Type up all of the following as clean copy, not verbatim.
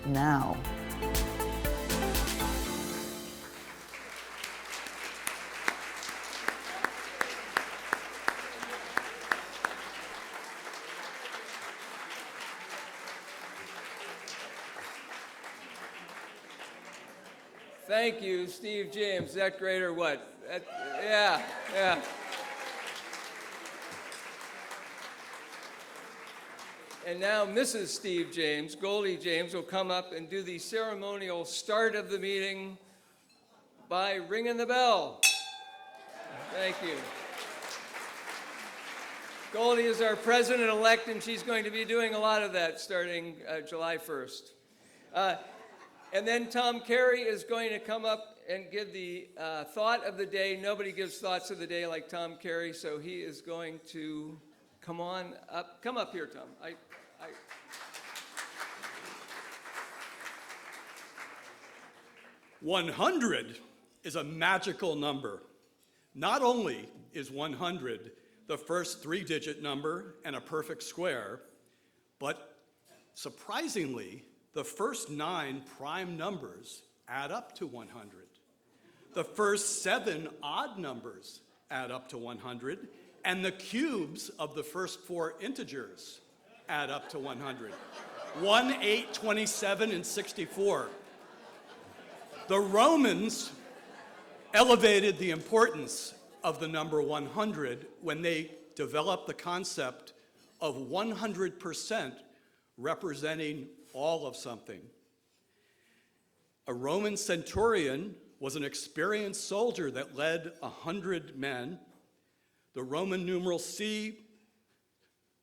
now. Thank you, Steve James. Is that great or what? Yeah. And now Mrs. Steve James, Goldie James, will come up and do the ceremonial start of the meeting by ringing the bell. Thank you. Goldie is our president-elect, and she's going to be doing a lot of that starting July 1st. And then Tom Carey is going to come up and give the thought of the day. Nobody gives thoughts of the day like Tom Carey, so he is going to come on up. Come up here, Tom. 100 is a magical number. Not only is 100 the first three-digit number and a perfect square, but surprisingly, the first 9 prime numbers add up to 100. The first 7 odd numbers add up to 100, and the cubes of the first 4 integers add up to 100. 1, 8, 27, and 64. The Romans elevated the importance of the number 100 when they developed the concept of 100% representing all of something. A Roman centurion was an experienced soldier that led 100 men. The Roman numeral C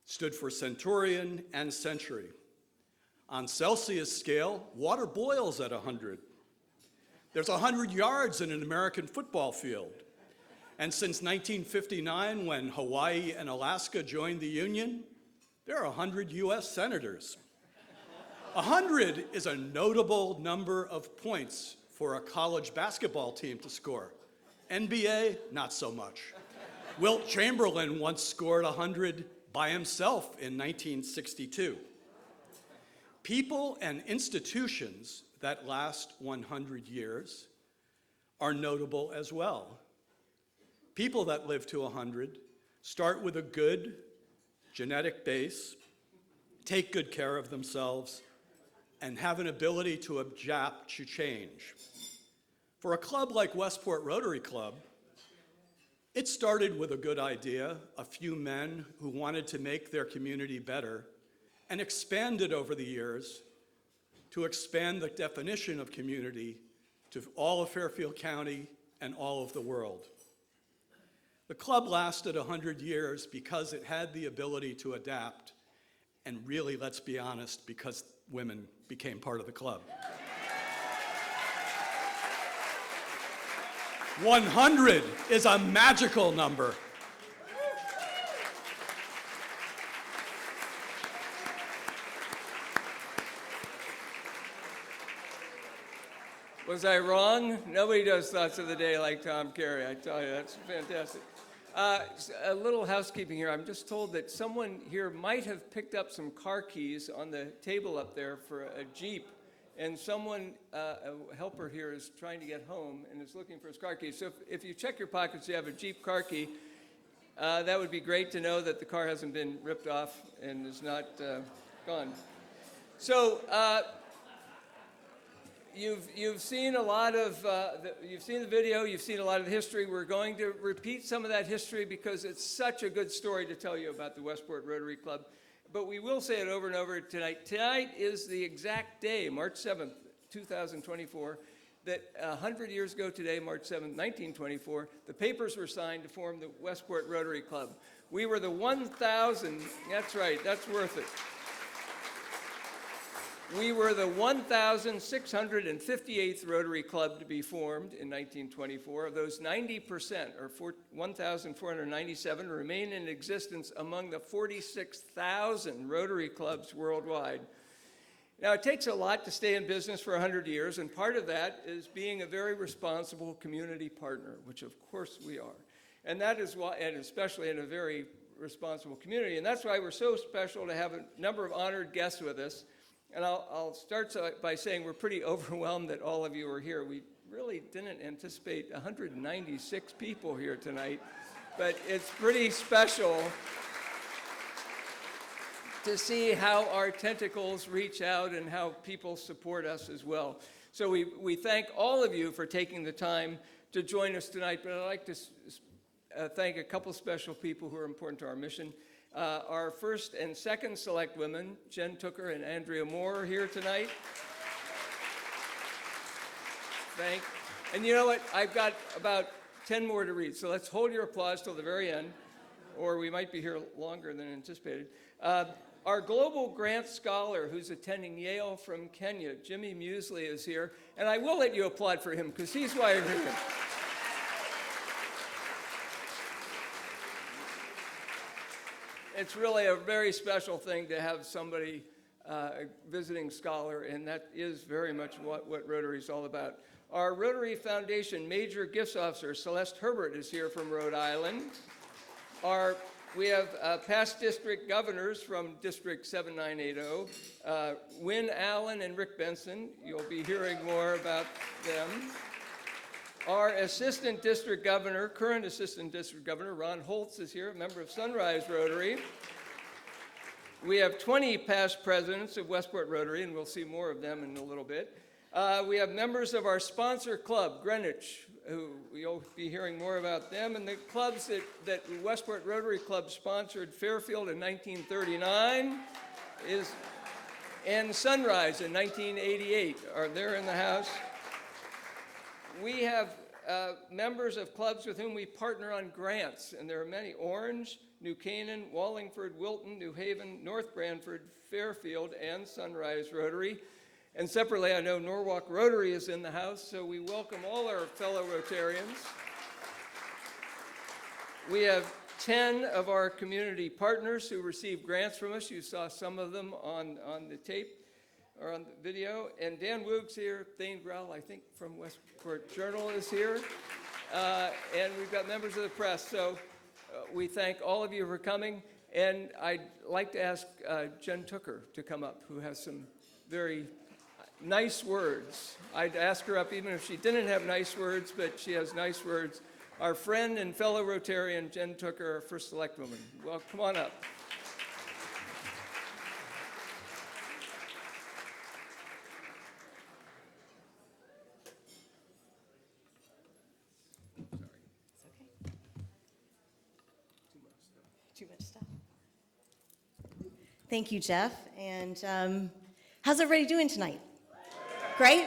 stood for centurion and century. On Celsius scale, water boils at 100. There's 100 yards in an American football field. And since 1959, when Hawaii and Alaska joined the Union, there are 100 US senators. 100 is a notable number of points for a college basketball team to score. NBA, not so much. Wilt Chamberlain once scored 100 by himself in 1962. People and institutions that last 100 years are notable as well. People that live to 100 start with a good genetic base, take good care of themselves, and have an ability to adapt to change. For a club like Westport Rotary Club, it started with a good idea, a few men who wanted to make their community better, and expanded over the years to expand the definition of community to all of Fairfield County and all of the world. The club lasted 100 years because it had the ability to adapt, and really, let's be honest, because women became part of the club. 100 is a magical number. Was I wrong? Nobody does thoughts of the day like Tom Carey, I tell you, that's fantastic. A little housekeeping here. I'm just told that someone here might have picked up some car keys on the table up there for a Jeep, and someone, a helper here, is trying to get home and is looking for his car keys. So if you check your pockets, you have a Jeep car key, that would be great to know that the car hasn't been ripped off and is not gone. So, You've seen a lot of, you've seen the video, you've seen a lot of the history. We're going to repeat some of that history because it's such a good story to tell you about the Westport Rotary Club. But we will say it over and over tonight. Tonight is the exact day, March 7th, 2024, that 100 years ago today, March 7th, 1924, the papers were signed to form the Westport Rotary Club. We were the 1,000, that's right, that's worth it. We were the 1,658th Rotary Club to be formed in 1924. Of those, 90%, or 1,497, remain in existence among the 46,000 Rotary clubs worldwide. Now, it takes a lot to stay in business for 100 years, and part of that is being a very responsible community partner, which of course we are. And that is why, and especially in a very responsible community, and that's why we're so special to have a number of honored guests with us. And I'll start by saying we're pretty overwhelmed that all of you are here. We really didn't anticipate 196 people here tonight, but it's pretty special to see how our tentacles reach out and how people support us as well. So we thank all of you for taking the time to join us tonight, but I'd like to thank a couple special people who are important to our mission. Our first and second select women, Jen Tooker and Andrea Moore, are here tonight. And you know what? I've got about 10 more to read, so let's hold your applause till the very end, or we might be here longer than anticipated. Our global grant scholar who's attending Yale from Kenya, Jimmy Muesli, is here, and I will let you applaud for him because he's why you're here. It's really a very special thing to have somebody, a visiting scholar, and that is very much what Rotary is all about. Our Rotary Foundation Major Gifts Officer, Celeste Herbert, is here from Rhode Island. We have past district governors from District 7980, Wynn Allen and Rick Benson. You'll be hearing more about them. Our assistant district governor, current assistant district governor, Ron Holtz, is here, a member of Sunrise Rotary. We have 20 past presidents of Westport Rotary, and we'll see more of them in a little bit. We have members of our sponsor club, Greenwich, who you'll be hearing more about them, and the clubs that Westport Rotary Club sponsored, Fairfield in 1939, and Sunrise in 1988, are there in the house. We have members of clubs with whom we partner on grants, and there are many: Orange, New Canaan, Wallingford, Wilton, New Haven, North Branford, Fairfield, and Sunrise Rotary. And separately, I know Norwalk Rotary is in the house, so we welcome all our fellow Rotarians. We have 10 of our community partners who receive grants from us. You saw some of them on the tape or on the video. And Dan Woog's here, Thane Grell, I think, from Westport Journal is here. And we've got members of the press. So we thank all of you for coming. And I'd like to ask Jen Tooker to come up, who has some very nice words. I'd ask her up even if she didn't have nice words, but she has nice words. Our friend and fellow Rotarian, Jen Tooker, our first select woman. Well, come on up. Too much stuff. Thank you, Jeff. And how's everybody doing tonight? Great?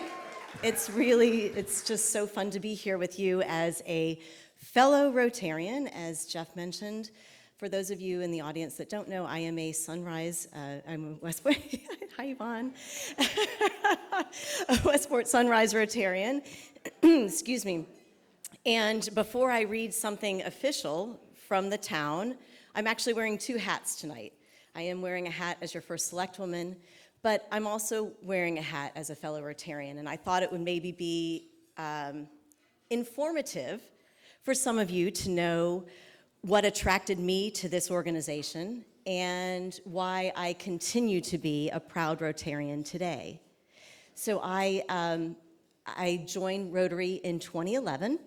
It's just so fun to be here with you as a fellow Rotarian, as Jeff mentioned. For those of you in the audience that don't know, I am a Sunrise, I'm a Westport, hi Yvonne, a Westport Sunrise Rotarian, excuse me. And before I read something official from the town, I'm actually wearing two hats tonight. I am wearing a hat as your first select woman, but I'm also wearing a hat as a fellow Rotarian, and I thought it would maybe be informative for some of you to know what attracted me to this organization and why I continue to be a proud Rotarian today. So I joined Rotary in 2011,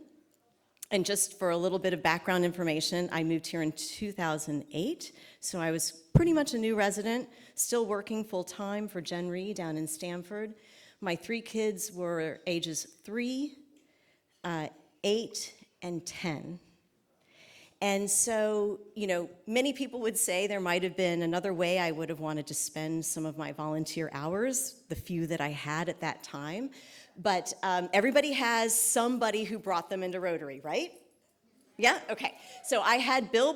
and just for a little bit of background information, I moved here in 2008, so I was pretty much a new resident, still working full-time for Jen Ree down in Stamford. My three kids were ages 3, 8, and 10. And so, you know, many people would say there might have been another way I would have wanted to spend some of my volunteer hours, the few that I had at that time. But everybody has somebody who brought them into Rotary, right? Yeah? Okay. So I had Bill